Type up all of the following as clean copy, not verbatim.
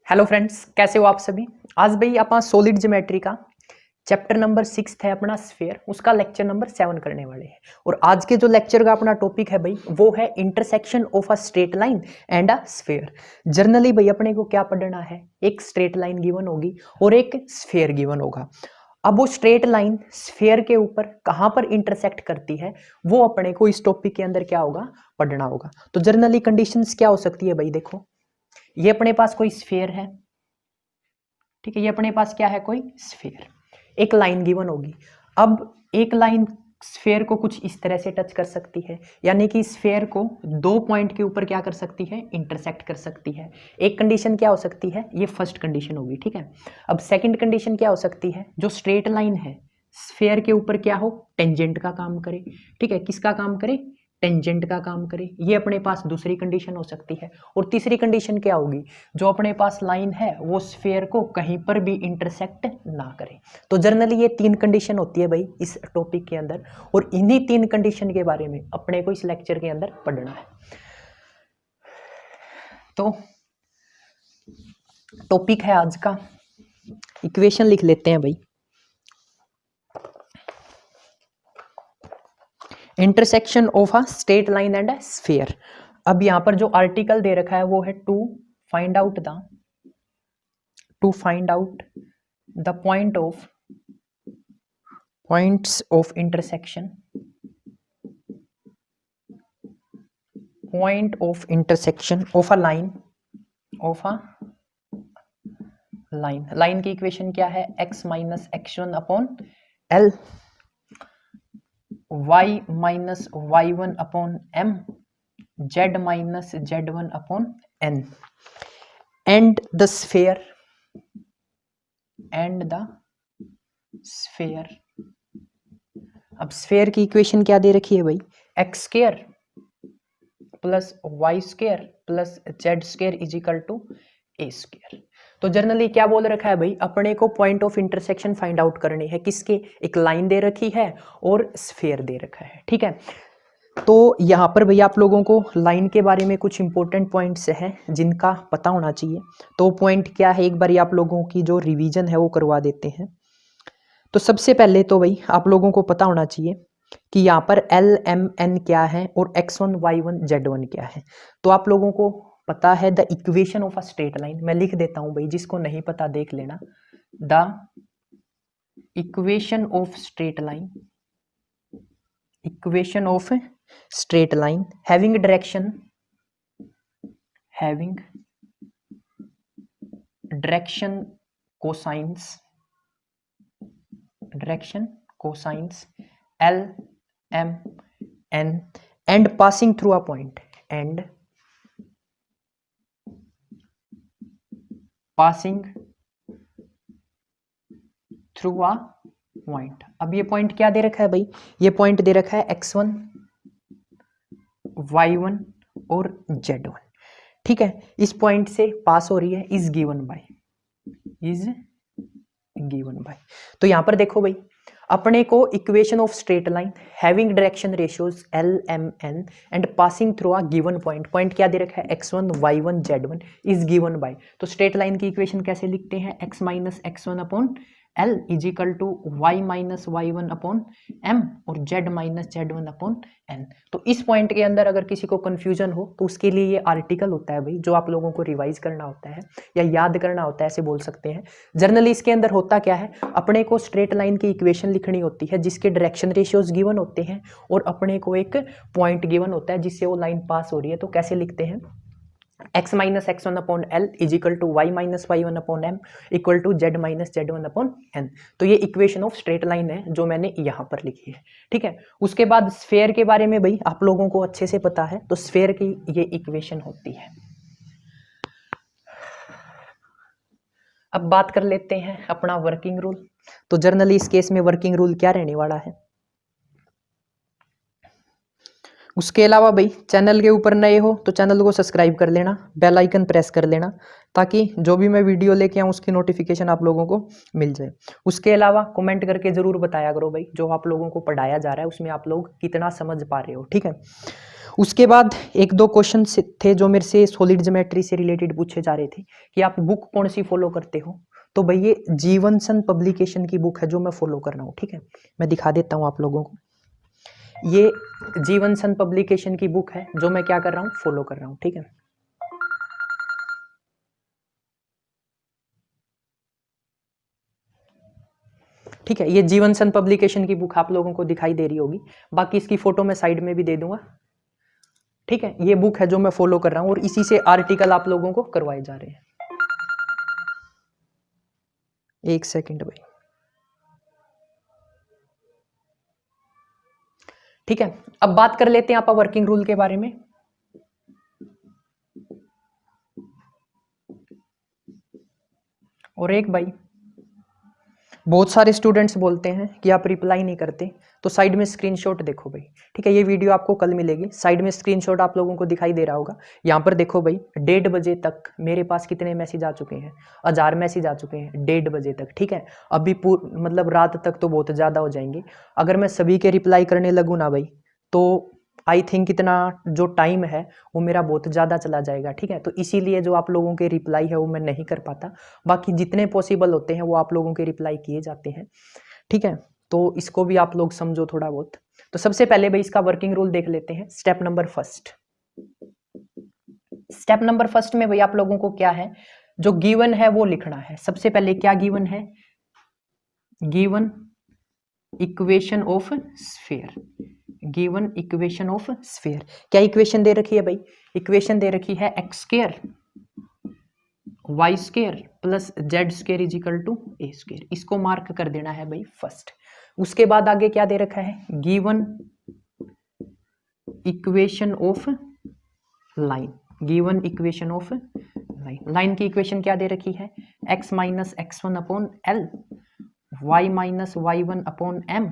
Hello friends, कैसे हो आप सभी। आज भाई आप सॉलिड ज्योमेट्री का चैप्टर नंबर 6 है अपना स्फीयर, उसका लेक्चर नंबर 7 करने वाले हैं। और आज के जो लेक्चर का अपना टॉपिक है भाई वो है intersection of a straight line and a sphere. Generally भाई अपने को क्या पढ़ना है, एक स्ट्रेट लाइन गिवन होगी और एक स्फीयर गिवन होगा। अब वो स्ट्रेट लाइन स्फीयर के ऊपर कहाँ पर इंटरसेक्ट करती है वो अपने को इस टॉपिक के अंदर क्या होगा, पढ़ना होगा। तो जनरली कंडीशंस क्या हो सकती है भाई, देखो ये अपने पास कोई स्फीयर है, ठीक है, ये अपने पास क्या है, कोई स्फीयर, एक लाइन गिवन होगी। अब एक लाइन स्फीयर को कुछ इस तरह से टच कर सकती है, यानी कि स्फीयर को दो पॉइंट के ऊपर क्या कर सकती है, इंटरसेक्ट कर सकती है। एक कंडीशन क्या हो सकती है, ये फर्स्ट कंडीशन होगी, ठीक है। अब सेकंड कंडीशन क्या हो सकती है, जो स्ट्रेट लाइन है स्फीयर के ऊपर क्या हो, टेंजेंट का काम करे, ठीक है, किसका काम करे, टेंजेंट का काम करे। ये अपने पास दूसरी कंडीशन हो सकती है। और तीसरी कंडीशन क्या होगी, जो अपने पास लाइन है वो स्फीयर को कहीं पर भी इंटरसेक्ट ना करे। तो जनरली ये तीन कंडीशन होती है भाई इस टॉपिक के अंदर, और इन्हीं तीन कंडीशन के बारे में अपने को इस लेक्चर के अंदर पढ़ना है। तो टॉपिक है आज का, इक्वेशन लिख लेते हैं भाई। Intersection of a straight line and a sphere. अब यहां पर जो आर्टिकल दे रखा है वो है to find out the points of intersection of a line की इक्वेशन क्या है, x minus x1 upon l, y minus y1 upon m, z minus z1 upon n, and the sphere अब स्फीयर की equation क्या दे रखी है भाई, X square plus Y square plus Z square is equal to A square. तो generally क्या बोल रखा है भाई, अपने को point of intersection find out करनी है, किसके, एक लाइन दे रखी है और स्फीयर दे रखा है, ठीक है। तो यहाँ पर भैया आप लोगों को लाइन के बारे में कुछ इंपॉर्टेंट पॉइंट्स हैं जिनका पता होना चाहिए। तो पॉइंट क्या है, एक बार आप लोगों की जो रिवीजन है वो करवा देते हैं। तो सबसे पहले तो भाई आप लोगों को पता होना चाहिए कि यहाँ पर एल एम एन क्या है और x1 y1 z1 क्या है। तो आप लोगों को पता है the equation of a straight line, मैं लिख देता हूं भाई, जिसको नहीं पता देख लेना। The equation of straight line having direction cosines L M N and passing through a point अब ये पॉइंट क्या दे रखा है भाई, ये पॉइंट दे रखा है x1 y1 और z1, ठीक है। इस पॉइंट से पास हो रही है इज गिवन बाय तो यहां पर देखो भाई, अपने को equation of straight line having direction ratios L M N and passing through a given point क्या दे रखा है, x1 y1 z1 is given by. तो स्ट्रेट लाइन की इक्वेशन कैसे लिखते हैं, x minus x1 upon L is equal to y minus y1 upon m और z minus z1 upon n। तो इस पॉइंट के अंदर अगर किसी को कंफ्यूजन हो तो उसके लिए ये आर्टिकल होता है भाई, जो आप लोगों को रिवाइज करना होता है या याद करना होता है, ऐसे बोल सकते हैं। जनरली इसके अंदर होता क्या है, अपने को स्ट्रेट लाइन की इक्वेशन लिखनी होती है जिसके डायरेक्शन रेशियोज गिवन होते हैं और अपने को एक पॉइंट गिवन होता है जिससे वो लाइन पास हो रही है। तो कैसे लिखते हैं, x minus x1 upon L is equal to Y minus y1 upon m equal to z minus z1 upon n। तो ये इक्वेशन ऑफ स्ट्रेट लाइन है जो मैंने यहां पर लिखी है, ठीक है। उसके बाद स्फीयर के बारे में भाई आप लोगों को अच्छे से पता है, तो स्फीयर की ये इक्वेशन होती है। अब बात कर लेते हैं अपना वर्किंग रूल। तो जनरली इस केस में वर्किंग रूल क्या रहने वाला है, उसके अलावा भाई चैनल के ऊपर नए हो तो चैनल को सब्सक्राइब कर लेना, बेल आइकन प्रेस कर लेना, ताकि जो भी मैं वीडियो लेके आऊँ उसकी नोटिफिकेशन आप लोगों को मिल जाए। उसके अलावा कमेंट करके ज़रूर बताया करो भाई, जो आप लोगों को पढ़ाया जा रहा है उसमें आप लोग कितना समझ पा रहे हो, ठीक है। उसके बाद एक दो क्वेश्चन थे जो मेरे से सॉलिड ज्योमेट्री से रिलेटेड पूछे जा रहे थे कि आप बुक कौन सी फॉलो करते हो। तो भाई ये जीवन सन पब्लिकेशन की बुक है जो मैं फॉलो कर रहा हूँ, ठीक है। मैं दिखा देता हूँ आप लोगों को, ये जीवन सन पब्लिकेशन की बुक है जो मैं क्या कर रहा हूँ, फॉलो कर रहा हूँ, ठीक है। ठीक है, ये जीवन सन पब्लिकेशन की बुक आप लोगों को दिखाई दे रही होगी, बाकी इसकी फोटो मैं साइड में भी दे दूंगा, ठीक है। ये बुक है जो मैं फॉलो कर रहा हूँ और इसी से आर्टिकल आप लोगों को करवाए जा रहे हैं। एक सेकंड भाई, ठीक है। अब बात कर लेते हैं आप वर्किंग रूल के बारे में। और एक भाई, बहुत सारे स्टूडेंट्स बोलते हैं कि आप रिप्लाई नहीं करते, तो साइड में स्क्रीनशॉट देखो भाई, ठीक है। ये वीडियो आपको कल मिलेगी, साइड में स्क्रीनशॉट आप लोगों को दिखाई दे रहा होगा। यहाँ पर देखो भाई, 1:30 बजे तक मेरे पास कितने मैसेज आ चुके हैं, 1000 मैसेज आ चुके हैं 1:30 बजे तक, ठीक है। अभी मतलब रात तक तो बहुत ज़्यादा हो जाएंगे। अगर मैं सभी के रिप्लाई करने लगूँ ना भाई, तो आई थिंक इतना जो टाइम है वो मेरा बहुत ज़्यादा चला जाएगा, ठीक है। तो इसीलिए जो आप लोगों के रिप्लाई है वो मैं नहीं कर पाता, बाकी जितने पॉसिबल होते हैं वो आप लोगों के रिप्लाई किए जाते हैं, ठीक है। तो इसको भी आप लोग समझो थोड़ा बहुत। तो सबसे पहले भाई इसका वर्किंग रूल देख लेते हैं। Step number first, step number first में भाई आप लोगों को क्या है, जो गिवन है वो लिखना है। सबसे पहले क्या गिवन है, given equation of sphere, given equation of sphere. क्या इक्वेशन दे रखी है भाई, इक्वेशन दे रखी है x square Y square plus Z square is equal to A square. इसको मार्क कर देना है भाई फर्स्ट। उसके बाद आगे क्या दे रखा है, given equation of line, given equation of line. Line की इक्वेशन क्या दे रखी है, x minus x1 upon L, y minus y1 upon m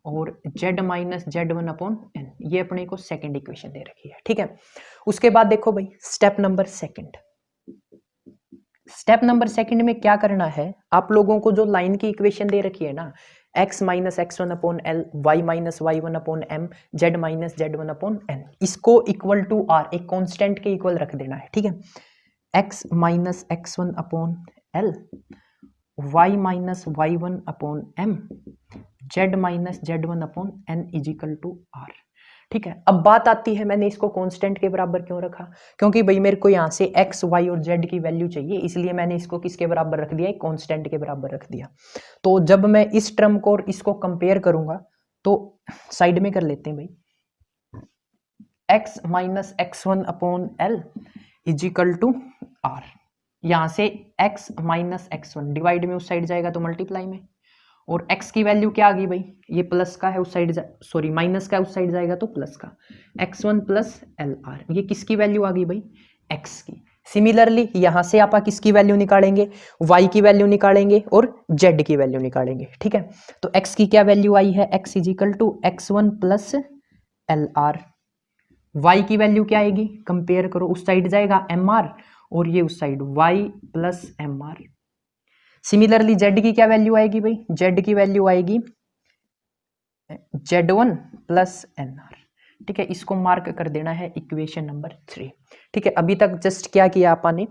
और z minus z1 upon n। ये अपने को सेकंड इक्वेशन दे रखी है, ठीक है। उसके बाद देखो भाई step number second, step number second में क्या करना है, आप लोगों को जो लाइन की इक्वेशन दे रखी है ना, x minus x1 upon L, Y minus y1 upon m, z minus z1 upon n, इसको इक्वल टू r, एक कांस्टेंट के इक्वल रख देना है, ठीक है। x minus x1 upon L, y minus y1 upon m, z minus z1 upon n is equal to r, ठीक है। अब बात आती है मैंने इसको कांस्टेंट के बराबर क्यों रखा, क्योंकि भाई मेरे को यहाँ से x, y और z की वैल्यू चाहिए, इसलिए मैंने इसको किसके बराबर रख दिया, एक कांस्टेंट के बराबर रख दिया। तो जब मैं इस टर्म को और इसको कंपेयर करूंगा तो साइड में कर लेते हैं भाई, x minus x1 upon L is equal to r। यहाँ से x माइनस x1 डिवाइड में उस साइड जाएगा तो मल्टीप्लाई में, और x की वैल्यू क्या आ गई भाई, ये प्लस का है उस साइड, सॉरी माइनस का है उस साइड जाएगा तो प्लस का, x1 प्लस एल आर, ये किसकी वैल्यू आ गई भाई, x की। सिमिलरली यहां से आप किसकी वैल्यू निकालेंगे, y की वैल्यू निकालेंगे और z की वैल्यू निकालेंगे, ठीक है। तो x की क्या वैल्यू आई है, x is equal to x1 plus L R. y की वैल्यू क्या आएगी, कंपेयर करो, उस साइड जाएगा mr और ये उस side y plus mr। Similarly z की क्या वैल्यू आएगी भाई, z की वैल्यू आएगी z1 प्लस nr, ठीक है। इसको मार्क कर देना है इक्वेशन नंबर 3, ठीक है। अभी तक जस्ट क्या किया आपने,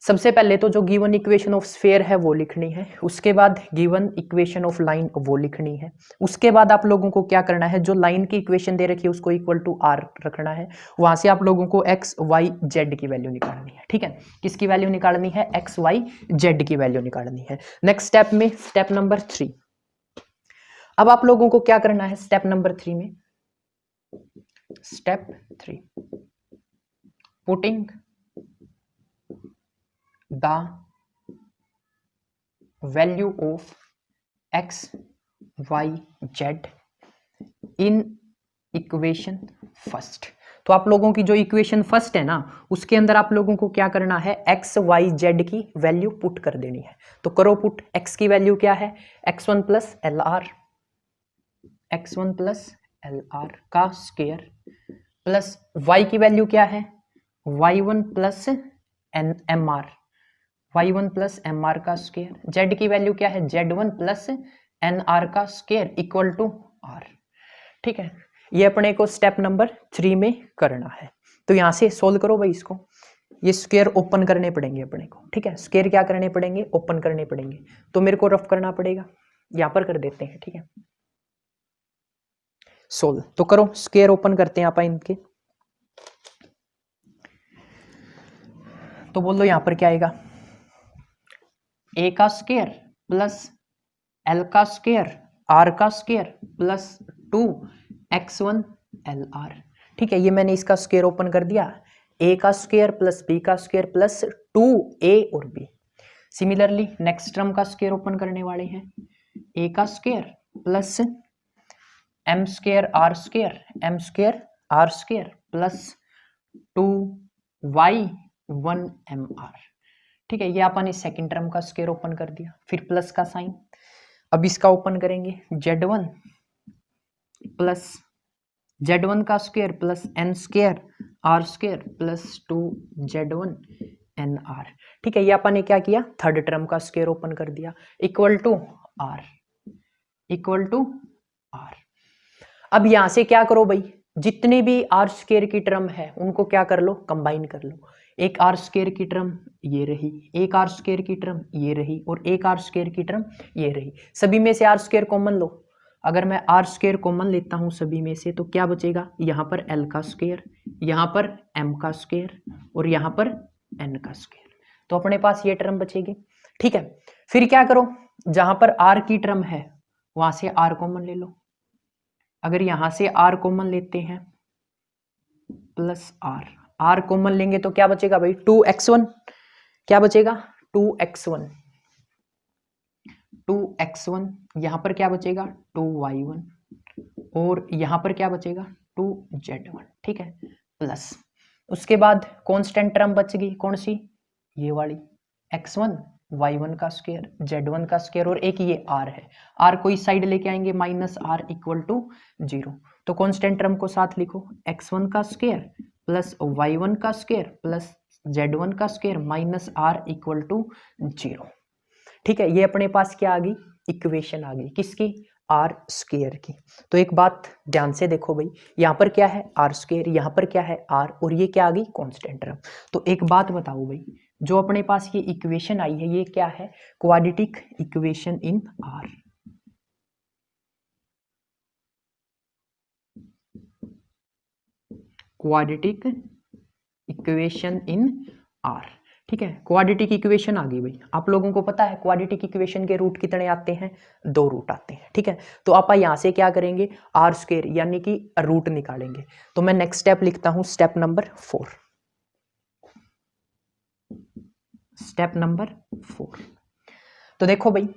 सबसे पहले तो जो गिवन इक्वेशन ऑफ स्फीयर है वो लिखनी है, उसके बाद गिवन इक्वेशन ऑफ लाइन वो लिखनी है, उसके बाद आप लोगों को क्या करना है, जो लाइन की इक्वेशन दे रखी है उसको इक्वल टू आर रखना है, वहां से आप लोगों को एक्स वाई जेड की वैल्यू निकालनी है, ठीक है। किसकी वैल्यू निकालनी है, एक्स वाई जेड की वैल्यू निकालनी है। नेक्स्ट स्टेप में, स्टेप नंबर 3, अब आप लोगों को क्या करना है स्टेप नंबर 3 में, step 3 putting the value of x Y Z in equation first. तो आप लोगों की जो इक्वेशन फर्स्ट है ना, उसके अंदर आप लोगों को क्या करना है, एक्स वाई जेड की वैल्यू पुट कर देनी है। तो करो पुट, एक्स की वैल्यू क्या है, x1 plus L R, x1 plus L R का स्क्वायर, प्लस y की वैल्यू क्या है, y1 plus M R, y1 plus M R का स्क्वायर, z की वैल्यू क्या है, z1 प्लस एन आर का स्क्वायर इक्वल टू r, ठीक है। ये अपने को स्टेप नंबर 3 में करना है। तो यहाँ से सोल्व करो भाई इसको, ये स्क्वायर ओपन करने पड़ेंगे अपने को, ठीक है। स्क्वायर क्या करने पड़ेंगे, ओपन करने पड़ेंगे। तो मेरे को रफ करना पड़ेगा, यहाँ पर कर देते हैं, ठीक है। सोल्व तो करो, स्क्वायर ओपन करते हैं आप इनके। तो बोलो यहाँ पर क्या आएगा, ए का स्क्वायर प्लस एल का स्क्वायर आर का स्क्वायर प्लस 2x1 LR, ठीक है। ये मैंने इसका स्क्वायर ओपन कर दिया, ए का स्क्वायर प्लस बी का स्क्वायर प्लस 2a और b। सिमिलरली नेक्स्ट टर्म का स्क्वायर ओपन करने वाले हैं, ए का square plus m square R square m square R square plus 2y1 mr, ठीक है। ये अपन इस सेकेंड टर्म का स्क्वायर ओपन कर दिया, फिर प्लस का साइन। अब इसका ओपन करेंगे, z1 प्लस z1 का square plus n square R square plus 2z1 nr, ठीक है। ये अपन ने क्या किया, थर्ड टर्म का स्क्वायर ओपन कर दिया, equal to r, equal to r। अब यहां से क्या करो भाई, जितने भी आर स्क्वायर की टर्म है उनको क्या कर लो, कंबाइन कर लो। एक आर स्क्वायर की टर्म ये रही, एक आर स्क्वायर की टर्म ये रही, और एक आर स्क्वायर की टर्म ये रही। सभी में से आर स्क्वायर कॉमन लो। अगर मैं आर स्क्वायर कॉमन लेता हूं सभी में से, तो क्या बचेगा, यहाँ पर एल का स्क्वायर, यहाँ पर एम का स्क्वायर और यहाँ पर एन का स्क्वायर। तो अपने पास ये टर्म बचेगी, ठीक है। फिर क्या करो, जहां पर आर की टर्म है वहां से आर कॉमन ले लो। अगर यहां से आर कॉमन लेते हैं प्लस आर, आर कॉमन लेंगे तो क्या बचेगा भाई, 2x1, क्या बचेगा 2x1, 2x1, यहां पर क्या बचेगा 2y1, और यहां पर क्या बचेगा 2z1, ठीक है। प्लस उसके बाद कांस्टेंट टर्म बच गई, कौन सी, ये वाली, x1 y1 का स्क्वायर z1 का स्क्वायर, और एक ये r है, r को इस साइड लेके आएंगे, माइनस r इक्वल टू 0। तो कांस्टेंट टर्म को साथ लिखो, x1 का स्क्वायर प्लस y1 का स्क्वायर प्लस z1 का square minus r equal to 0, ठीक है। ये अपने पास क्या आ गई, इक्वेशन आ गई, किसकी, आर स्क्वायर की। तो एक बात ध्यान से देखो भाई, यहाँ पर क्या है आर स्क्वायर, यहाँ पर क्या है आर, और ये क्या आ गई कांस्टेंट टर्म। तो एक बात बताओ भाई, जो अपने पास ये इक्वेशन आई है ये क्या है, quadratic equation in are. Quadratic equation in are, ठीक है। क्वाड्रेटिक इक्वेशन आ गई भाई। आप लोगों को पता है क्वाड्रेटिक इक्वेशन के रूट कितने आते हैं, 2 रूट आते हैं, ठीक है। तो आप यहां से क्या करेंगे, आर स्क्वायर यानी कि रूट निकालेंगे। तो मैं नेक्स्ट स्टेप लिखता हूं, स्टेप नंबर 4, स्टेप नंबर 4। तो देखो भाई,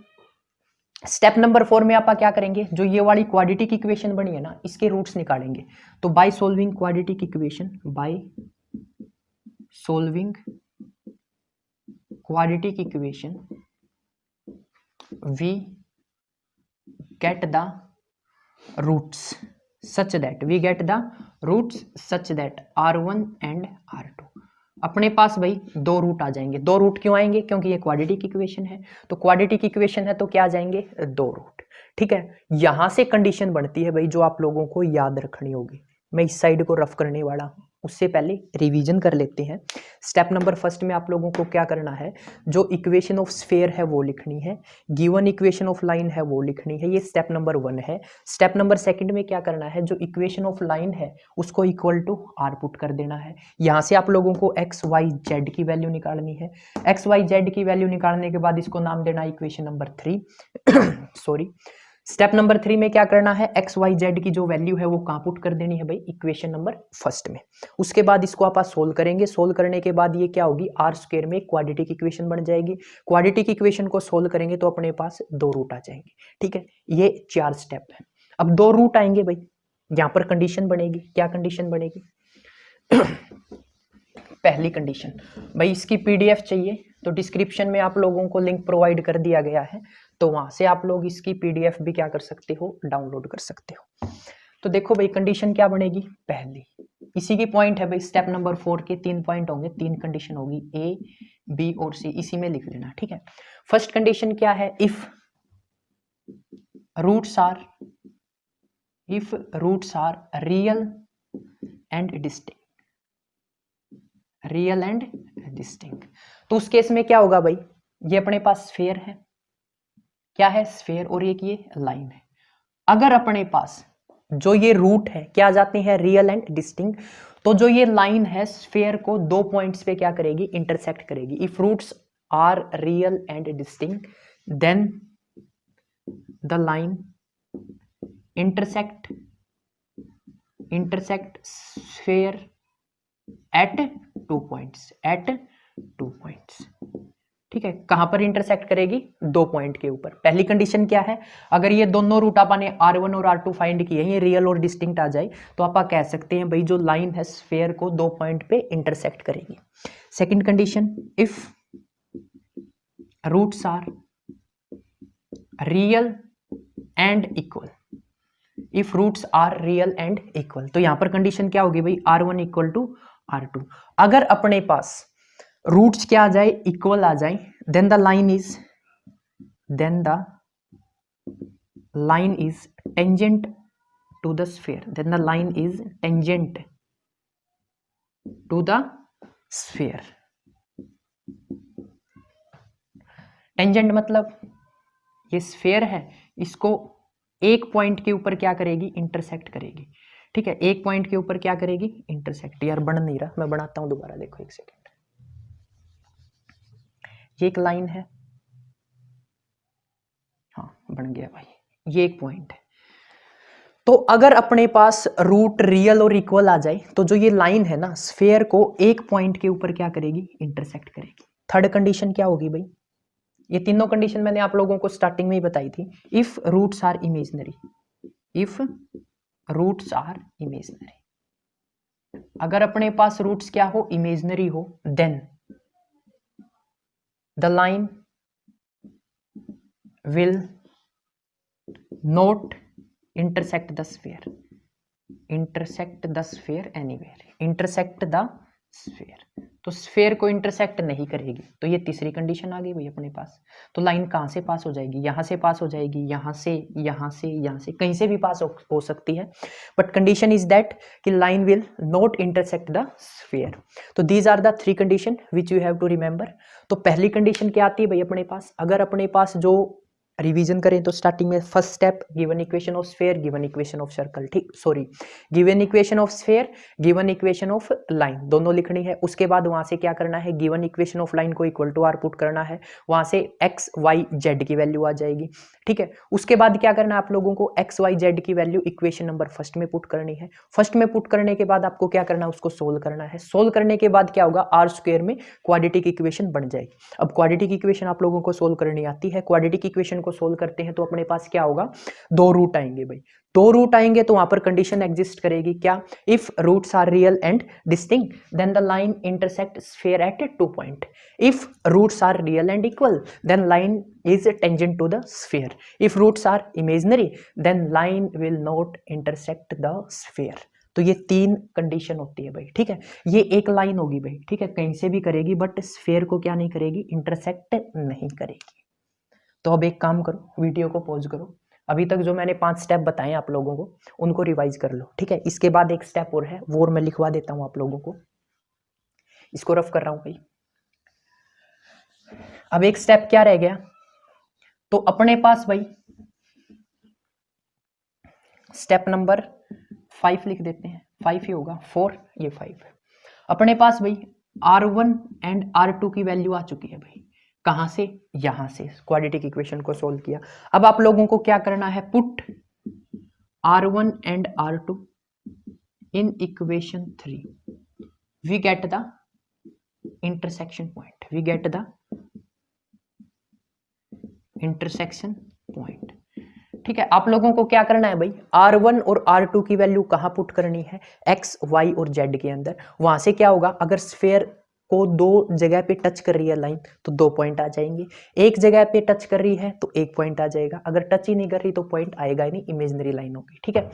स्टेप नंबर 4 में आप क्या करेंगे, जो ये वाली क्वाड्रेटिक इक्वेशन बनी है ना, इसके रूट्स निकालेंगे। तो by solving quadratic equation, by solving quadratic equation we get the roots such that r1 and r2। अपने पास भाई 2 रूट आ जाएंगे। 2 रूट क्यों आएंगे, क्योंकि ये क्वाड्रेटिक इक्वेशन है। तो क्वाड्रेटिक इक्वेशन है तो क्या आ जाएंगे, 2 रूट, ठीक है। यहां से कंडीशन बनती है भाई जो आप लोगों को याद रखनी होगी। मैं इस साइड को रफ करने वाला हूं, उससे पहले रिवीजन कर लेते हैं। स्टेप नंबर फर्स्ट में आप लोगों को क्या करना है, जो इक्वेशन ऑफ स्फीयर है वो लिखनी है, गिवन इक्वेशन ऑफ लाइन है वो लिखनी है, ये स्टेप नंबर 1 है। स्टेप नंबर सेकंड में क्या करना है, जो इक्वेशन ऑफ लाइन है उसको इक्वल टू आर पुट कर देना है। यहां से आप लोगों को एक्स वाई जेड की वैल्यू निकालनी है। एक्स वाई जेड की वैल्यू निकालने के बाद इसको नाम देना equation number 3 sorry. Step number 3 में क्या करना है, एक्स वाई जेड की जो वैल्यू है वो कहां पुट कर देनी है भाई, इक्वेशन नंबर फर्स्ट में। उसके बाद इसको आप सोल्व करेंगे। सोल्व करने के बाद ये क्या होगी, आर स्क्वायर में क्वाड्रेटिक इक्वेशन बन जाएगी। क्वाड्रेटिक इक्वेशन को सोल्व करेंगे तो अपने पास 2 रूट आ जाएंगे, ठीक है। ये 4 स्टेप है। अब 2 रूट आएंगे भाई, यहां पर कंडीशन बनेगी। क्या कंडीशन बनेगी पहली कंडीशन भाई, इसकी पीडीएफ चाहिए तो डिस्क्रिप्शन में आप लोगों को लिंक प्रोवाइड कर दिया गया है, तो वहां से आप लोग इसकी पीडीएफ भी क्या कर सकते हो, डाउनलोड कर सकते हो। तो देखो भाई कंडीशन क्या बनेगी, पहली इसी की पॉइंट है भाई। स्टेप नंबर 4 के 3 पॉइंट होंगे, 3 कंडीशन होगी, ए बी और सी, इसी में लिख लेना, ठीक है। फर्स्ट कंडीशन क्या है, if roots are if roots are real and distinct, real and distinct, तो उस केस में क्या होगा भाई, ये अपने पास स्फीयर है, क्या है स्फीयर, और एक ये लाइन है। अगर अपने पास जो ये रूट है क्या आ जाते हैं रियल एंड डिस्टिंक्ट, तो जो ये लाइन है स्फीयर को दो पॉइंट्स पे क्या करेगी, इंटरसेक्ट करेगी। If roots are real and distinct then the line intersect sphere at 2 points, at 2 points. ठीक है, कहां पर इंटरसेक्ट करेगी, 2 पॉइंट के ऊपर। पहली कंडीशन क्या है, अगर ये दोनों रूट आपने R1 और R2 फाइंड किए, ये रियल और डिस्टिंक्ट आ जाए, तो आप कह सकते हैं भाई जो लाइन है स्फीयर को 2 पॉइंट पे इंटरसेक्ट करेगी। Second condition, if roots are real and equal, if roots are real and equal, तो यहां पर कंडीशन क्या होगी भाई, R1 इक्वल टू R2। अगर अपने पास रूट्स क्या आ जाए, इक्वल आ जाए, then the line is tangent to the sphere, then the line is tangent to the sphere. Tangent मतलब ये स्फीयर है, इसको एक पॉइंट के ऊपर क्या करेगी, इंटरसेक्ट करेगी। ठीक है, एक पॉइंट के ऊपर क्या करेगी, इंटरसेक्ट। यार बन नहीं रहा, मैं बनाता हूं दोबारा, देखो एक सेकेंड। ये एक लाइन है, हाँ बन गया भाई, ये एक पॉइंट है। तो अगर अपने पास रूट रियल और इक्वल आ जाए, तो जो ये लाइन है ना स्फीयर को एक पॉइंट के ऊपर क्या करेगी, इंटरसेक्ट करेगी। थर्ड कंडीशन क्या होगी भाई, ये तीनों कंडीशन मैंने आप लोगों को स्टार्टिंग में ही बताई थी। If roots are imaginary, if roots are imaginary, अगर अपने पास रूट्स क्या हो, इमेजिनरी हो, then the line will not intersect the sphere, intersect the sphere anywhere, intersect the sphere, तो स्फीयर को इंटरसेक्ट नहीं करेगी। तो ये तीसरी कंडीशन आ गई भाई अपने पास। तो लाइन कहां से पास हो जाएगी, यहां से पास हो जाएगी, यहां से, यहां से, यहां से, कहीं से भी पास हो सकती है, बट कंडीशन इज दैट कि line will not intersect the sphere. तो these are the 3 condition which you have to remember. तो पहली कंडीशन क्या आती है भाई अपने पास, अगर अपने पास जो रिवीजन करें तो स्टार्टिंग में first step, given equation of sphere, given equation of circle, ठीक sorry, given equation of sphere, given equation of line, दोनों लिखनी है। उसके बाद वहां से क्या करना है, गिवन इक्वेशन ऑफ लाइन को इक्वल टू आर पुट करना है, वहां से एक्स वाई जेड की वैल्यू आ जाएगी। ठीक है, उसके बाद क्या करना है आप लोगों को, एक्स वाई जेड की वैल्यू इक्वेशन नंबर फर्स्ट में पुट करनी है। फर्स्ट में पुट करने के बाद आपको क्या करना है, उसको सोल्व करना है। सोल्व करने के बाद क्या होगा, आर स्क्वायर में क्वाड्रेटिक इक्वेशन बन जाएगी। अब क्वाड्रेटिक इक्वेशन आप लोगों को सोल्व करनी आती है, क्वाड्रेटिक इक्वेशन को सोल्व करते हैं तो अपने पास क्या होगा, 2 रूट आएंगे भाई। 2 रूट आएंगे तो वहां पर कंडीशन एग्जिस्ट करेगी क्या, if roots are real and distinct then the line intersect sphere at 2 point. If roots are real and equal then line is tangent to the sphere. If roots are imaginary then line will not intersect the sphere. तो ये 3 condition होती है भाई। ठीक है, ये एक line होगी भाई, ठीक है, कहीं से भी करेगी बट स्फीयर को क्या नहीं करेगी, इंटरसेक्ट नहीं करेगी। तो अब एक काम करो, वीडियो को पॉज करो, अभी तक जो मैंने 5 स्टेप बताए आप लोगों को उनको रिवाइज कर लो। ठीक है, इसके बाद एक स्टेप और है, वो और मैं लिखवा देता हूं आप लोगों को, इसको रफ कर रहा हूं भाई। अब एक स्टेप क्या रह गया, तो अपने पास भाई स्टेप नंबर 5 लिख देते हैं, 5 ही होगा, 4 ये 5 है। अपने पास भाई R1 एंड R2 की वैल्यू आ चुकी है भाई, कहां से, यहां से क्वाड्रेटिक इक्वेशन को सोल्व किया। अब आप लोगों को क्या करना है, put R1 and R2 in equation 3, we get the intersection point, we get the intersection point. ठीक है, आप लोगों को क्या करना है भाई, R1 और R2 की वैल्यू कहां पुट करनी है, X, Y और Z के अंदर। वहां से क्या होगा, अगर स्फीयर को 2 जगह पे टच कर रही है लाइन तो 2 पॉइंट आ जाएंगे, एक जगह पे टच कर रही है तो 1 पॉइंट आ जाएगा, अगर टच ही नहीं कर रही तो पॉइंट आएगा ही नहीं, इमेजिनरी लाइन होगी। ठीक है,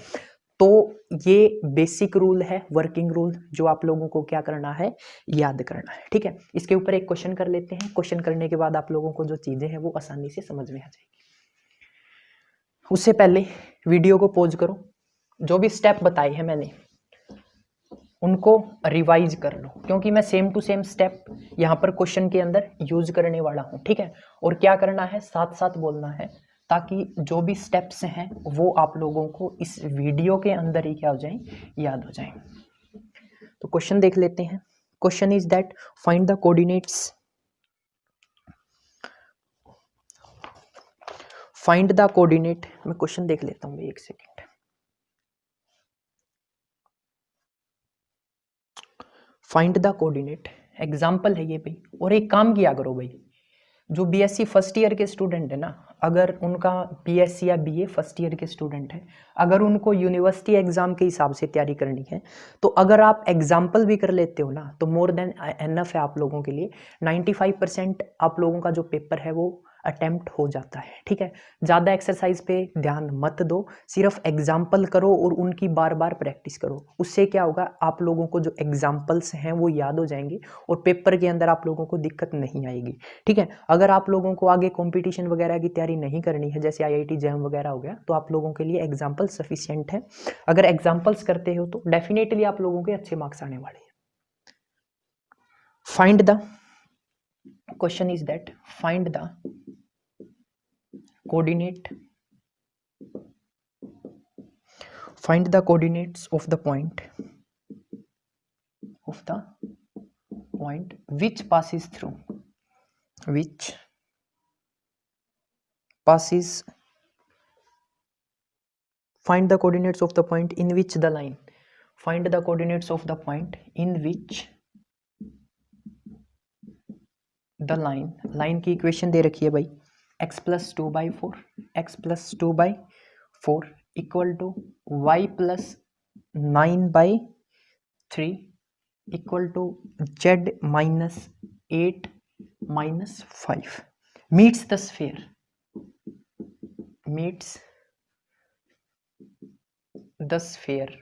तो ये बेसिक रूल है, वर्किंग रूल, जो आप लोगों को क्या करना है, याद करना है। ठीक है, इसके ऊपर एक क्वेश्चन कर लेते हैं, क्वेश्चन करने के बाद आप लोगों को जो चीजें हैं वो आसानी से समझ में आ जाएगी। उससे पहले वीडियो को पॉज करो, जो भी स्टेप बताए हैं मैंने उनको रिवाइज कर लो, क्योंकि मैं सेम टू सेम स्टेप यहाँ पर क्वेश्चन के अंदर यूज करने वाला हूँ, ठीक है। और क्या करना है, साथ साथ बोलना है, ताकि जो भी स्टेप्स हैं वो आप लोगों को इस वीडियो के अंदर ही क्या हो जाए, याद हो जाए। तो क्वेश्चन देख लेते हैं। Question is that find the coordinates, find the coordinate. मैं क्वेश्चन देख लेता हूँ भाई, एक second. Find the coordinate example है ये भाई। और एक काम किया करो भाई, जो बीएससी फर्स्ट ईयर के स्टूडेंट है ना, अगर उनका बीएससी या बीए फर्स्ट ईयर के स्टूडेंट है, अगर उनको यूनिवर्सिटी एग्जाम के हिसाब से तैयारी करनी है, तो अगर आप एग्जाम्पल भी कर लेते हो ना, तो मोर देन एनफ है आप लोगों के लिए। 95% आप लोगों का जो पेपर है वो अटेम्प्ट हो जाता है, ठीक है। ज़्यादा एक्सरसाइज पे ध्यान मत दो, सिर्फ एग्जाम्पल करो और उनकी बार बार प्रैक्टिस करो। उससे क्या होगा, आप लोगों को जो एग्जाम्पल्स हैं वो याद हो जाएंगे और पेपर के अंदर आप लोगों को दिक्कत नहीं आएगी, ठीक है। अगर आप लोगों को आगे कंपटीशन वगैरह की तैयारी नहीं करनी है, जैसे आईआईटी जेईई वगैरह हो गया, तो आप लोगों के लिए एग्जाम्पल सफिशिएंट है। अगर एग्जाम्पल्स करते हो तो डेफिनेटली आप लोगों के अच्छे मार्क्स आने वाले हैं। Find the question is that find the coordinate, find the coordinates of the point which passes through, which passes, find the coordinates of the point in which the line, find the coordinates of the point in which the line की equation दे रखी है भाई, x plus 2/4, x plus 2/4 equal to y plus 9/3 equal to z minus 8 minus 5 meets the sphere, meets the sphere,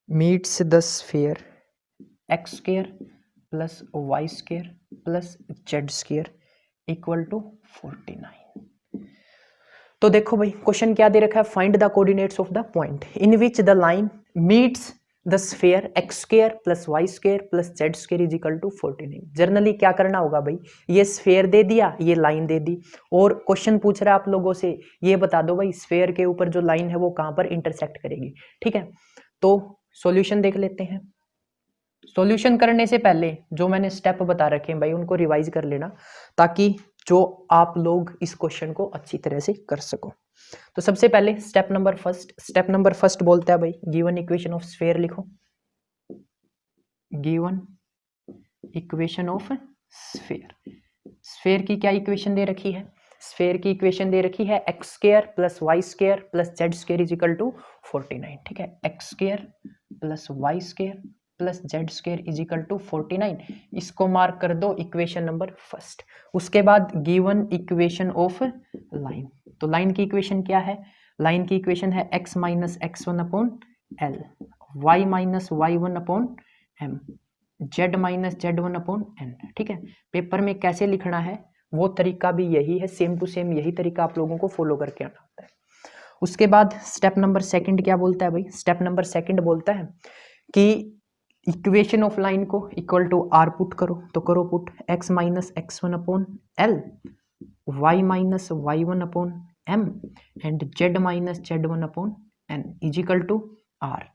meets the sphere x square plus y square plus z square equal to 49। तो देखो भाई question क्या दे रखा है, find the coordinates of the point in which the line meets the sphere x square plus y square plus z square is equal to 49। Generally क्या करना होगा भाई, ये स्फीयर दे दिया, ये लाइन दे दी, और क्वेश्चन पूछ रहा है आप लोगों से ये बता दो भाई स्फीयर के ऊपर जो लाइन है वो कहां पर इंटरसेक्ट करेगी, ठीक है। तो सॉल्यूशन देख लेते हैं। सॉल्यूशन करने से पहले जो मैंने स्टेप बता रखे हैं भाई उनको रिवाइज कर लेना, ताकि जो आप लोग इस क्वेश्चन को अच्छी तरह से कर सको। तो सबसे पहले स्टेप नंबर फर्स्ट बोलता है भाई गिवन इक्वेशन ऑफ स्फीयर लिखो, given equation of sphere. Sphere की क्या इक्वेशन दे रखी है, स्फीयर की इक्वेशन दे रखी है x square plus Y square plus Z square is equal to 49, ठीक है। X square plus Y square plus Z square is equal to 49, इसको मार्क कर दो इक्वेशन नंबर फर्स्ट। उसके बाद गिवन इक्वेशन ऑफ लाइन, तो लाइन की equation क्या है, लाइन की इक्वेशन है x minus x1 upon L, y minus y1 upon m, z minus z1 upon n, ठीक है। पेपर में कैसे लिखना है वो तरीका भी यही है, सेम टू सेम यही तरीका आप लोगों को फॉलो करके आना होता है। उसके बाद स्टेप नंबर सेकंड क्या बोलता है भाई, स्टेप नंबर सेकंड बोलता है कि इक्वेशन ऑफ लाइन को इक्वल टू आर पुट करो, तो करो put x minus x1 upon L, y minus y1 upon m and z minus z1 upon n is equal to r,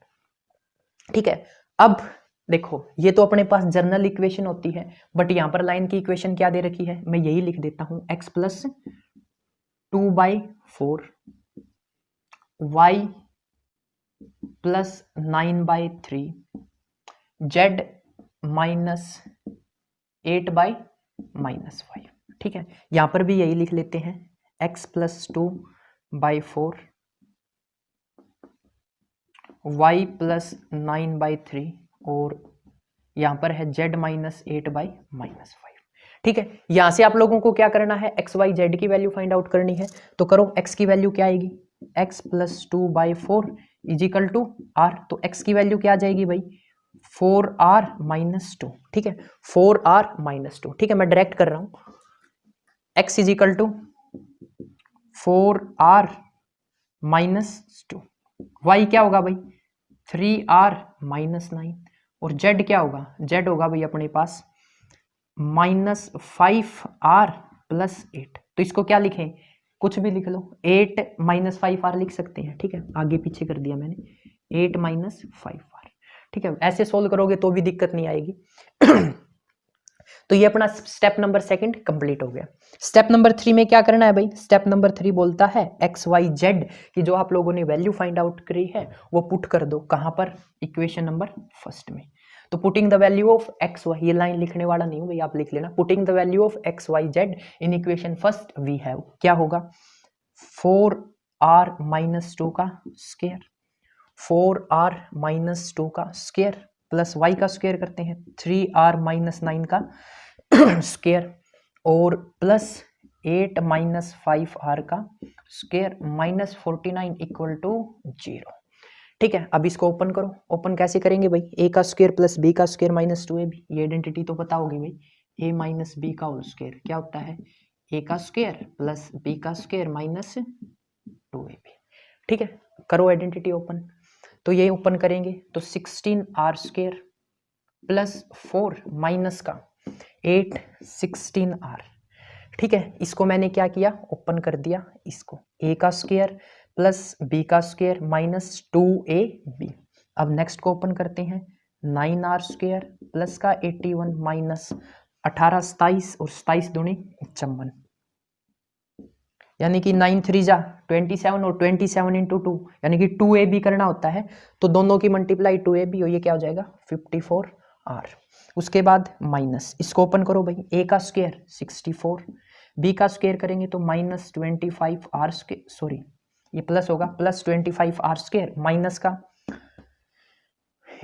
ठीक है। अब देखो ये तो अपने पास जर्नल इक्वेशन होती है, बट यहां पर लाइन की इक्वेशन क्या दे रखी है, मैं यही लिख देता हूं x plus 2/4 y plus 9/3 z minus 8/-5, ठीक है। यहां पर भी यही लिख लेते हैं x प्लस 2/4 y प्लस 9/3 और यहां पर है z माइनस 8/-5, ठीक है। यहां से आप लोगों को क्या करना है, x y z की वैल्यू फाइंड आउट करनी है, तो करो x की वैल्यू क्या आएगी, x plus 2/4 is equal to r, तो x की वैल्यू क्या आ जाएगी भाई 4r माइनस 2, ठीक है, 4r माइनस 2, ठीक है। मैं डायरेक्ट कर रहा हूं x is equal to 4r -2। y क्या होगा भाई 3r -9 और z क्या होगा, z होगा भाई अपने पास -5r + 8। तो इसको क्या लिखें, कुछ भी लिख लो, 8 - 5r लिख सकते हैं, ठीक है, आगे पीछे कर दिया मैंने, 8 - 5r, ठीक है। ऐसे सोल्व करोगे तो भी दिक्कत नहीं आएगी। तो ये अपना स्टेप नंबर 2 कंप्लीट हो गया। स्टेप नंबर 3 में क्या करना है भाई, स्टेप नंबर 3 बोलता है एक्स वाई जेड की जो आप लोगों ने वैल्यू फाइंड आउट करी है वो पुट कर दो, कहां पर, इक्वेशन नंबर 1 में। तो putting the value of x y, ये लाइन लिखने वाला नहीं हूं भाई, आप लिख लेना, putting the value of x Y Z in equation 1 we have, क्या होगा 4r - 2 का स्क्वायर, 4r - 2 का स्क्वायर प्लस y का स्क्वायर करते हैं 3r - 9 का स्क्वायर और प्लस 8 - 5r का स्क्वायर -49 = 0। ठीक है, अब इसको ओपन करो। ओपन कैसे करेंगे भाई, a का स्क्वायर प्लस b का स्क्वायर -2ab, ये आइडेंटिटी तो पता होगी भाई, a - b का होल स्क्वायर क्या होता है, a का स्क्वायर प्लस b का स्क्वायर -2ab। ठीक है, करो आइडेंटिटी ओपन। तो ये ओपन करेंगे तो 16r² प्लस 4 माइनस का 8 16r। ठीक है, इसको मैंने क्या किया, ओपन कर दिया इसको, a का स्क्वायर प्लस b का स्क्वायर -2ab। अब नेक्स्ट को ओपन करते हैं, 9r² प्लस का 81 माइनस 18 27 और 27 दूनी 56, यानी कि 9 3 जा 27 और 27 × 2 यानी कि 2ab करना होता है, तो दोनों की मल्टीप्लाई 2ab और ये क्या हो जाएगा 54r। उसके बाद माइनस, इसको ओपन करो भाई, a का स्क्वायर 64, b का स्क्वायर करेंगे तो -25r², सॉरी ये प्लस होगा, प्लस 25r² माइनस का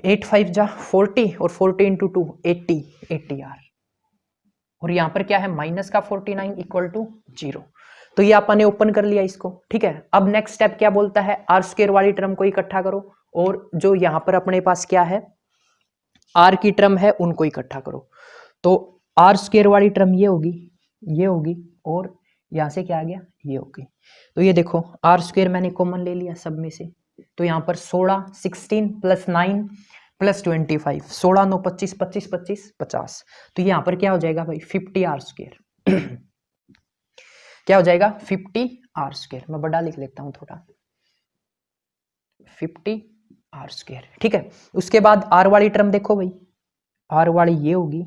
8 5 जा 40 और 40 × 2 80r और यहाँ पर क्या है माइनस का 49 = 0। तो ये आपने ओपन कर लिया इसको। ठीक है, अब नेक्स्ट स्टेप क्या बोलता है, r² वाली टर्म को इकट्ठा करो और जो यहाँ पर अपने पास क्या है r की टर्म है उनको इकट्ठा करो। तो r² वाली टर्म ये होगी, ये होगी और यहाँ से क्या आ गया, ये होगी। तो ये देखो r² मैंने कॉमन ले लिया सब में से, तो यहाँ पर 16 16 प्लस 9 प्लस 25, 16 9 25 25 25 50। तो यहाँ पर क्या हो जाएगा भाई 50r²। क्या हो जाएगा 50r², मैं बड़ा लिख लेता हूँ थोड़ा, 50r²। ठीक है, उसके बाद r वाली टर्म देखो भाई, r वाली ये होगी,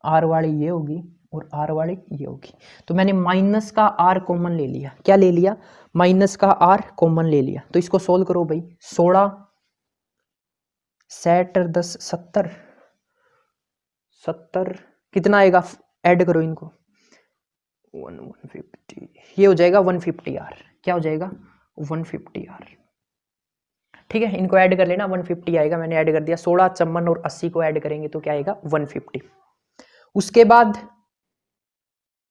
r वाली ये होगी और r वाली ये होगी। तो मैंने माइनस का r कॉमन ले लिया, क्या ले लिया, माइनस का r कॉमन ले लिया। तो इसको सोल्व करो भाई, 16 7 10 70 70 कितना आएगा, ऐड करो इनको 150, ये हो जाएगा 150r। क्या हो जाएगा 150r। ठीक है, इनको ऐड कर लेना, 150 आएगा, मैंने ऐड कर दिया, 16 54 और 80 को ऐड करेंगे तो क्या आएगा 150। उसके बाद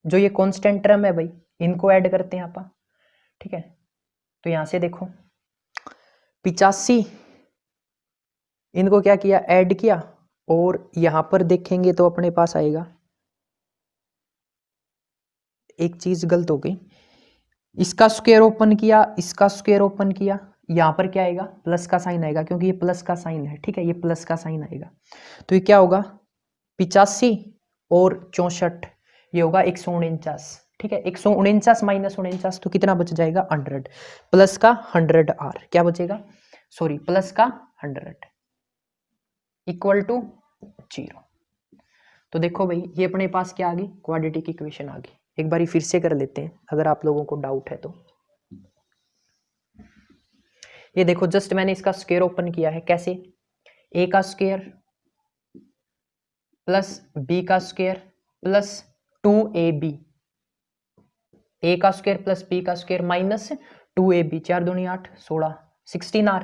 जो ये कांस्टेंट टर्म है भाई इनको ऐड करते हैं आप। ठीक है, तो यहां से देखो 85, इनको क्या किया, ऐड किया और यहां पर देखेंगे तो अपने पास आएगा, एक चीज गलत हो गई, इसका स्क्वायर ओपन किया, इसका स्क्वायर ओपन किया, यहां पर क्या आएगा प्लस का साइन आएगा क्योंकि ये प्लस का साइन है। ठीक है, ये प्लस का साइन आएगा, तो ये क्या होगा 85 और 64, ये होगा 149। ठीक है, 149 माइनस 49 तो कितना बच जाएगा 100, प्लस का 100r, क्या बचेगा, सॉरी प्लस का 100 = 0। तो देखो भाई ये अपने पास क्या आ गई, क्वाड्रेटिक इक्वेशन आ गई। एक बारी फिर से कर लेते हैं अगर आप लोगों को डाउट है तो। ये देखो जस्ट मैंने इसका स्क्वायर ओपन किया है, कैसे, a का स्क्वायर प्लस b का स्क्वायर प्लस 2ab, a का स्क्वायर प्लस b का स्क्वायर माइनस 2ab, 4 दूनी 8 16 16r।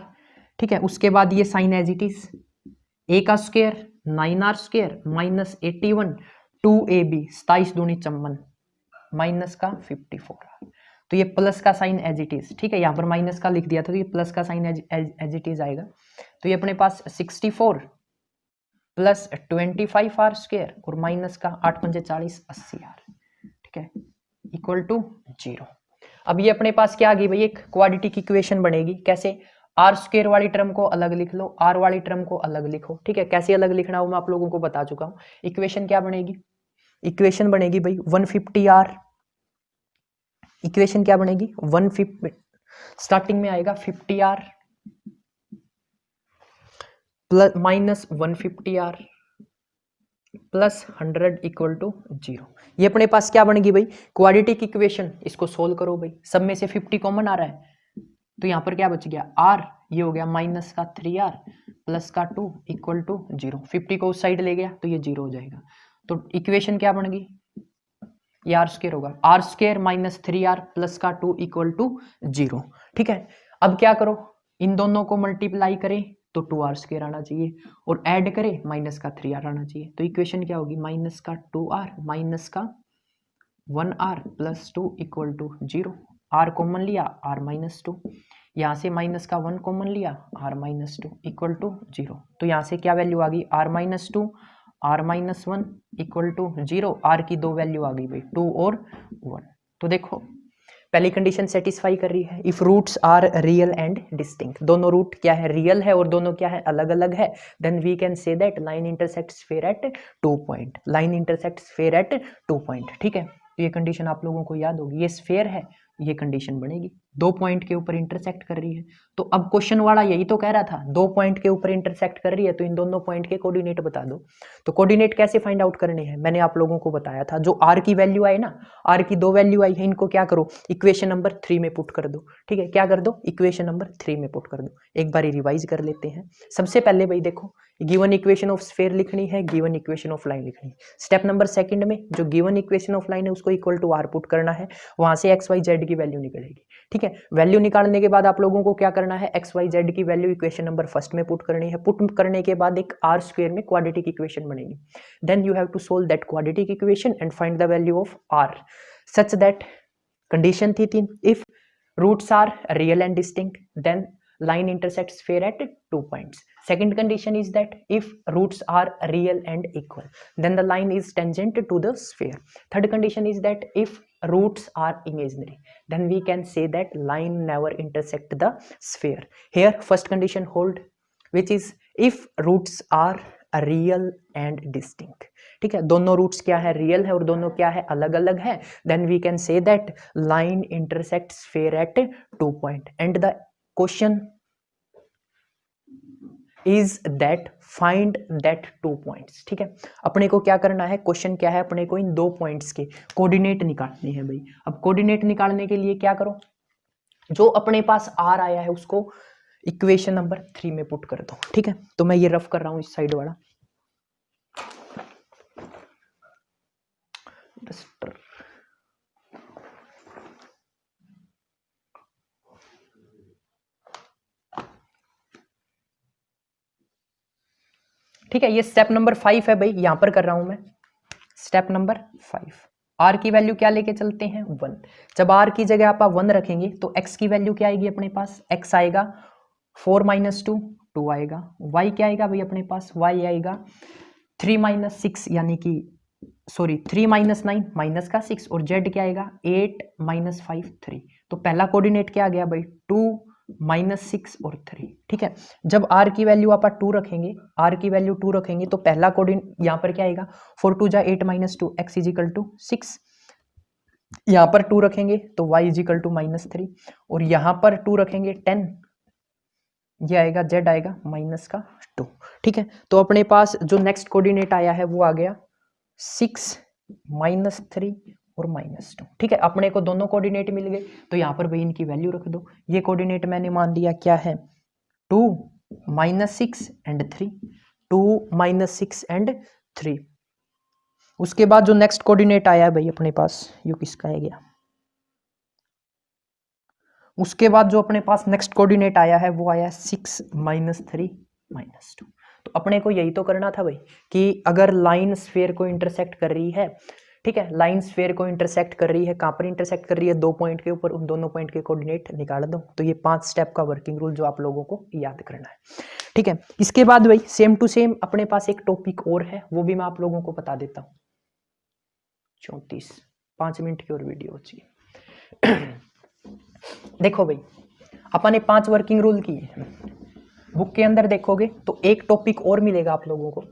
ठीक है, उसके बाद ये sign as it is, a का स्क्वायर 9r² माइनस 81 2ab 27 दूनी 54 माइनस का 54r। तो ये प्लस का साइन एज इट इज, ठीक है, यहाँ पर माइनस का लिख दिया था तो ये प्लस का साइन एज इट इज आएगा। तो ये अपने पास 64 प्लस 25r² और माइनस का 8 × 5 = 40 80r। ठीक है, = 0। अब ये अपने पास क्या आ गई भाई, एक क्वाड्रेटिक इक्वेशन बनेगी। कैसे, आर स्क्वायर वाली टर्म को अलग लिख लो, आर वाली टर्म को अलग लिखो। ठीक है, कैसे अलग लिखना हो मैं आप लोगों को बता चुका हूं। इक्वेशन क्या बनेगी, इक्वेशन बनेगी भाई 150r। इक्वेशन क्या बनेगी 150, स्टार्टिंग में आएगा 50r plus minus 150r plus 100 equal to 0। ये अपने पास क्या बनेगी भाई, क्वाड्रेटिक इक्वेशन। इसको सोल्व करो भाई, सब में से 50 कॉमन आ रहा है, तो यहां पर क्या बच गया r, ये हो गया माइनस का 3r प्लस का 2 इक्वल टू 0। 50 को उस साइड ले गया तो ये 0 हो जाएगा। तो इक्वेशन क्या बन गई, ये आर स्क्वायर होगा, r square minus 3r plus का 2 इक्वल टू 0। ठीक है, अब क्या करो, इन दोनों को मल्टीप्लाई करें तो 2r स्क्वायर आना चाहिए, और ऐड करें माइनस का 3r आना चाहिए। तो इक्वेशन क्या होगी, माइनस का 2r माइनस का 1r plus 2 equal to 0। r common लिया, r माइनस 2, यहाँ से माइनस का 1 कॉमन लिया, r माइनस 2 इक्वल टू 0। तो यहाँ से क्या वैल्यू आ गई, r minus 2 r minus 1 equal to 0। r की दो वैल्यू आ गई भाई, 2 और 1। तो देखो पहली कंडीशन सेटिस्फाई कर रही है, if roots are real and distinct, दोनों रूट क्या है, रियल है और दोनों क्या है, अलग अलग है, then we can say that line intersects sphere at 2 point, line intersects sphere at 2 point. ठीक है, ये कंडीशन आप लोगों को याद होगी, ये स्फीयर है, ये कंडीशन बनेगी, 2 पॉइंट के ऊपर इंटरसेक्ट कर रही है। तो अब क्वेश्चन वाला यही तो कह रहा था, 2 पॉइंट के ऊपर इंटरसेक्ट कर रही है, तो इन दोनों पॉइंट के कोऑर्डिनेट बता दो। तो कोऑर्डिनेट कैसे फाइंड आउट करने हैं, मैंने आप लोगों को बताया था, जो r की वैल्यू आई ना, r की दो वैल्यू आई है, इनको क्या करो, इक्वेशन नंबर 3 में पुट कर दो। ठीक है, क्या कर दो, इक्वेशन नंबर 3 में पुट कर दो। एक बार रिवाइज कर लेते हैं। सबसे पहले भाई देखो, गिवन इक्वेशन ऑफ स्फीयर लिखनी है, गिवन इक्वेशन ऑफ लाइन लिखनी है। स्टेप नंबर सेकंड में जो गिवन इक्वेशन ऑफ लाइन है उसको इक्वल टू r पुट करना है, वहां से एक्स वाई जेड की वैल्यू निकलेगी। ठीक है, वैल्यू निकालने के बाद आप लोगों को क्या करना है, एक्स वाई जेड की वैल्यू इक्वेशन नंबर फर्स्ट में पुट करनी है। पुट करने के बाद एक r स्क्वायर में क्वाड्रेटिक इक्वेशन बनेगी, then you have to solve that quadratic equation and find the value of r such that, condition थी 3, if roots are real and distinct then line intersects sphere at 2 points. Second condition is that if roots are real and equal, then the line is tangent to the sphere. Third condition is that if roots are imaginary, then we can say that line never intersect the sphere. Here first condition hold, which is if roots are real and distinct. ठीक है, दोनों roots क्या है, real है और दोनों क्या है, अलग अलग है, then we can say that line intersect sphere at 2 point and the question is that find that 2 points. ठीक है, अपने को क्या करना है, क्वेश्चन क्या है, अपने को इन 2 पॉइंट्स के कोऑर्डिनेट निकालने हैं भाई। अब कोऑर्डिनेट निकालने के लिए क्या करो, जो अपने पास r आया है उसको इक्वेशन नंबर 3 में पुट कर दो। ठीक है, तो मैं ये रफ कर रहा हूं इस साइड वाला, ठीक है। ये स्टेप नंबर 5 है भाई, यहां पर कर रहा हूं मैं स्टेप नंबर 5। r की वैल्यू क्या लेके चलते हैं, 1। जब r की जगह आप 1 रखेंगे तो x की वैल्यू क्या आएगी अपने पास, x आएगा 4 माइनस 2, 2 आएगा। y क्या आएगा भाई अपने पास, y आएगा 3 माइनस 6 यानी कि सॉरी 3 माइनस 9 माइनस का 6, और z क्या आएगा 8 माइनस 5 3। तो पहला कोऑर्डिनेट क्या आ गया भाई 2 माइनस 6 और 3। ठीक है, जब r की वैल्यू आप 2 रखेंगे, r की वैल्यू 2 रखेंगे तो पहला कोऑर्डिनेट यहाँ पर क्या आएगा 4 2 जा 8 minus 2 x is equal to 6। यहाँ पर 2 रखेंगे तो y is equal to minus 3, और यहाँ पर 2 रखेंगे 10, ये आएगा z आएगा माइनस का 2। ठीक है, तो अपने पास जो नेक्स्ट कोऑर्डिनेट आया है वो आ गया 6 माइनस 3 और माइनस 2। ठीक है, अपने को दोनों कोऑर्डिनेट मिल गए, तो यहाँ पर भाई इनकी वैल्यू रख दो। ये कोऑर्डिनेट मैंने मान लिया क्या है 2 माइनस 6 एंड 3, 2 माइनस 6 एंड 3। उसके बाद जो नेक्स्ट कोऑर्डिनेट आया है भाई अपने पास, ये किसका है गया, उसके बाद जो अपने पास नेक्स्ट कोऑर्डिनेट आया है वो आया 6 माइनस 3 माइनस 2। तो अपने को यही तो करना था भाई कि अगर लाइन स्फीयर को इंटरसेक्ट कर रही है, ठीक है, लाइन स्फीयर को इंटरसेक्ट कर रही है, कहाँ पर इंटरसेक्ट कर रही है 2 पॉइंट के ऊपर, उन दोनों पॉइंट के कोऑर्डिनेट निकाल दो। तो ये 5 स्टेप का वर्किंग रूल जो आप लोगों को याद करना है। ठीक है, इसके बाद भाई सेम टू सेम अपने पास एक टॉपिक और है, वो भी मैं आप लोगों को बता देता हूँ। 34 5 मिनट की और वीडियो चाहिए। देखो भाई अपन ने 5 वर्किंग रूल किए, बुक के अंदर देखोगे तो एक टॉपिक और मिलेगा आप लोगों को।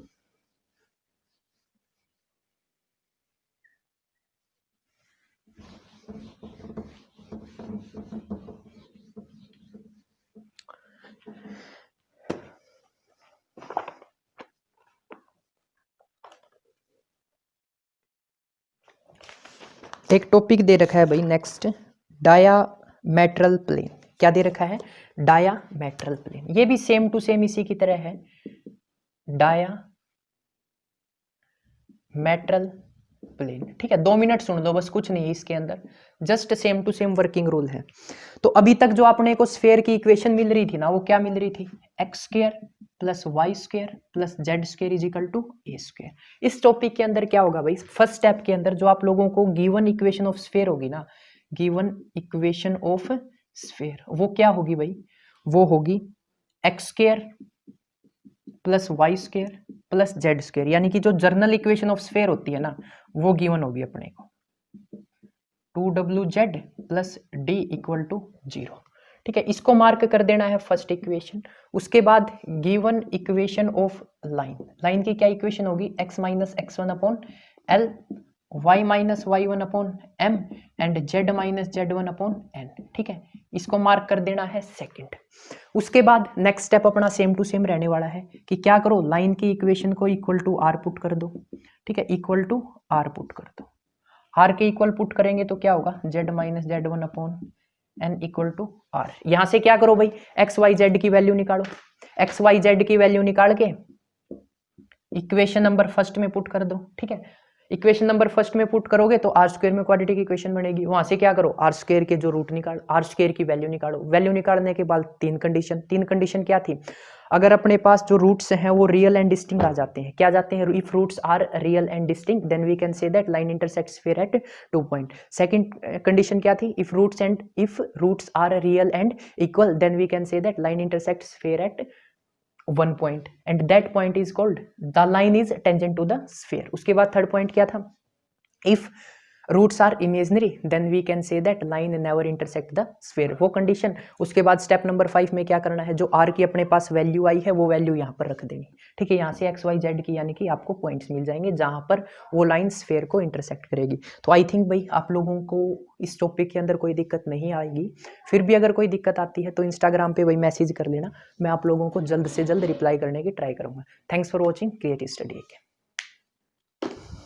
एक टॉपिक दे रखा है भाई नेक्स्ट, डायामेट्रल प्लेन। क्या दे रखा है? डायामेट्रल प्लेन। ये भी सेम टू सेम इसी की तरह है, डायामेट्रल प्लेन। ठीक है, 2 मिनट सुन दो बस, कुछ नहीं है इसके अंदर, just same to same working rule है। तो अभी तक जो आपने को स्फेयर की इक्वेशन मिल रही थी ना, वो क्या मिल रही थी? X square plus Y square plus Z square is equal to A square. इस टॉपिक के अंदर क्या होगा भाई, फर्स्ट स्टेप के अंदर जो आप लोगों को गिवन इक्वेशन ऑफ स्फेयर होगी ना, गिवन इक्वेशन ऑफ स्फेयर, वो क्या होगी भाई? वो होगी x square plus Y square plus Z square, यानी कि जो जर्नल इक्वेशन ऑफ स्फेयर होती है ना, वो गिवन होगी अपने को 2wz plus D equal to 0। ठीक है, इसको मार्क कर देना है फर्स्ट इक्वेशन। उसके बाद given equation of line, line की क्या इक्वेशन होगी? x minus x1 upon L, y minus y1 upon m and z minus z1 upon n। ठीक है, इसको मार्क कर देना है सेकंड। उसके बाद नेक्स्ट स्टेप अपना सेम टू सेम रहने वाला है कि क्या करो, लाइन की इक्वेशन को इक्वल टू आर पुट कर दो। ठीक है, इक्वल टू आर पुट कर दो। आर के इक्वल पुट करेंगे तो क्या होगा? z minus z1 upon n equal to r. यहां से क्या करो भाई, एक्स वाई जेड की वैल्यू निकालो। एक्स वाई जेड की वैल्यू निकाल के इक्वेशन नंबर फर्स्ट में पुट कर दो। ठीक है, इक्वेशन नंबर फर्स्ट में पुट करोगे तो आर स्क्वायर में क्वाड्रेटिक इक्वेशन बनेगी। वहां से क्या करो, आर स्क्वायर के जो रूट निकाल, आर स्क्वायर की वैल्यू निकालो। वैल्यू निकालने के बाद तीन कंडीशन क्या थी? अगर अपने पास जो रूट्स हैं वो रियल एंड डिस्टिंक्ट आ जाते हैं, क्या जाते हैं? If roots are real and distinct then we can say that line intersects sphere at 2 point. Second condition क्या थी? If roots are real and equal then we can say that line intersects sphere at 1 point and that point is called the line is tangent to the sphere। उसके बाद third point क्या था? if roots are imaginary then we can say that line never intersect the sphere, वो condition. उसके बाद step number 5 में क्या करना है, जो r की अपने पास वैल्यू आई है वो वैल्यू यहाँ पर रख देनी। ठीक है, यहाँ से x y z की यानी कि आपको पॉइंट्स मिल जाएंगे जहां पर वो लाइन स्फेयर को इंटरसेक्ट करेगी। तो आई थिंक भाई आप लोगों को इस टॉपिक के अंदर कोई दिक्कत नहीं आएगी। फिर भी अगर कोई दिक्कत आती है तो इंस्टाग्राम पे वही मैसेज कर लेना, मैं आप लोगों को जल्द से जल्द रिप्लाई करने की ट्राई करूंगा। Thanks for watching creative study.